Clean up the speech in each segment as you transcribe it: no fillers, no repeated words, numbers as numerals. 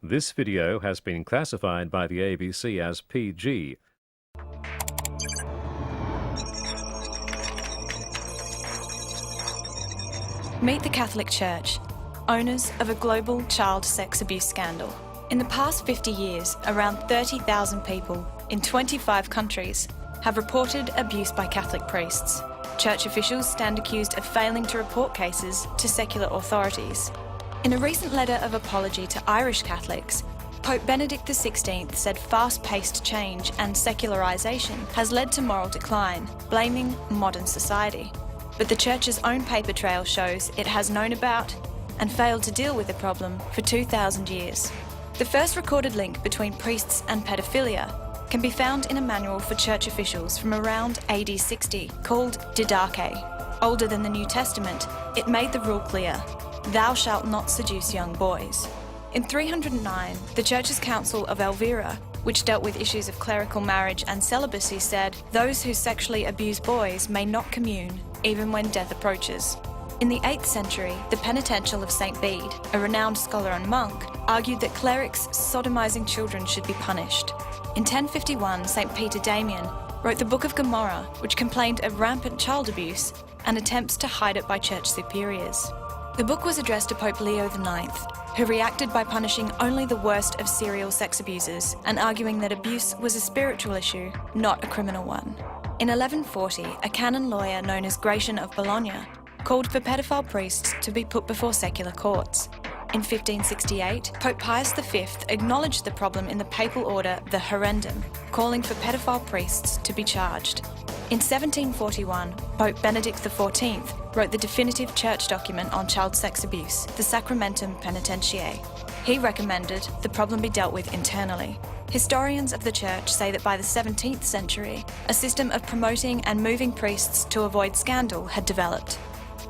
This video has been classified by the ABC as PG. Meet the Catholic Church, owners of a global child sex abuse scandal. In the past 50 years, around 30,000 people in 25 countries have reported abuse by Catholic priests. Church officials stand accused of failing to report cases to secular authorities. In a recent letter of apology to Irish Catholics, Pope Benedict XVI said fast-paced change and secularisation has led to moral decline, blaming modern society. But the Church's own paper trail shows it has known about and failed to deal with the problem for 2,000 years. The first recorded link between priests and paedophilia can be found in a manual for church officials from around AD 60 called Didache. Older than the New Testament, it made the rule clear: thou shalt not seduce young boys. In 309, the Church's Council of Elvira, which dealt with issues of clerical marriage and celibacy, said those who sexually abuse boys may not commune, even when death approaches. In the 8th century, the Penitential of St. Bede, a renowned scholar and monk, argued that clerics sodomizing children should be punished. In 1051, St. Peter Damian wrote the Book of Gomorrah, which complained of rampant child abuse and attempts to hide it by church superiors. The book was addressed to Pope Leo IX, who reacted by punishing only the worst of serial sex abusers and arguing that abuse was a spiritual issue, not a criminal one. In 1140, a canon lawyer known as Gratian of Bologna called for pedophile priests to be put before secular courts. In 1568, Pope Pius V acknowledged the problem in the papal order the Horrendum, calling for pedophile priests to be charged. In 1741, Pope Benedict XIV wrote the definitive church document on child sex abuse, the Sacramentum Penitentiae. He recommended the problem be dealt with internally. Historians of the Church say that by the 17th century, a system of promoting and moving priests to avoid scandal had developed.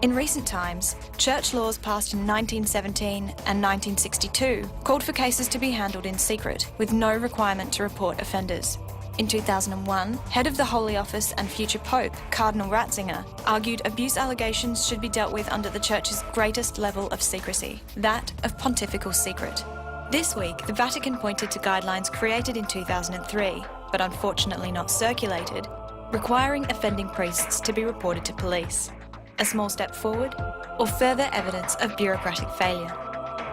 In recent times, church laws passed in 1917 and 1962 called for cases to be handled in secret, with no requirement to report offenders. In 2001, head of the Holy Office and future Pope, Cardinal Ratzinger, argued abuse allegations should be dealt with under the Church's greatest level of secrecy, that of pontifical secret. This week, the Vatican pointed to guidelines created in 2003, but unfortunately not circulated, requiring offending priests to be reported to police. A small step forward, or further evidence of bureaucratic failure?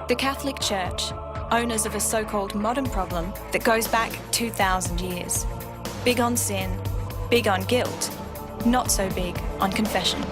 The Catholic Church, owners of a so-called modern problem that goes back 2,000 years. Big on sin, big on guilt, not so big on confession.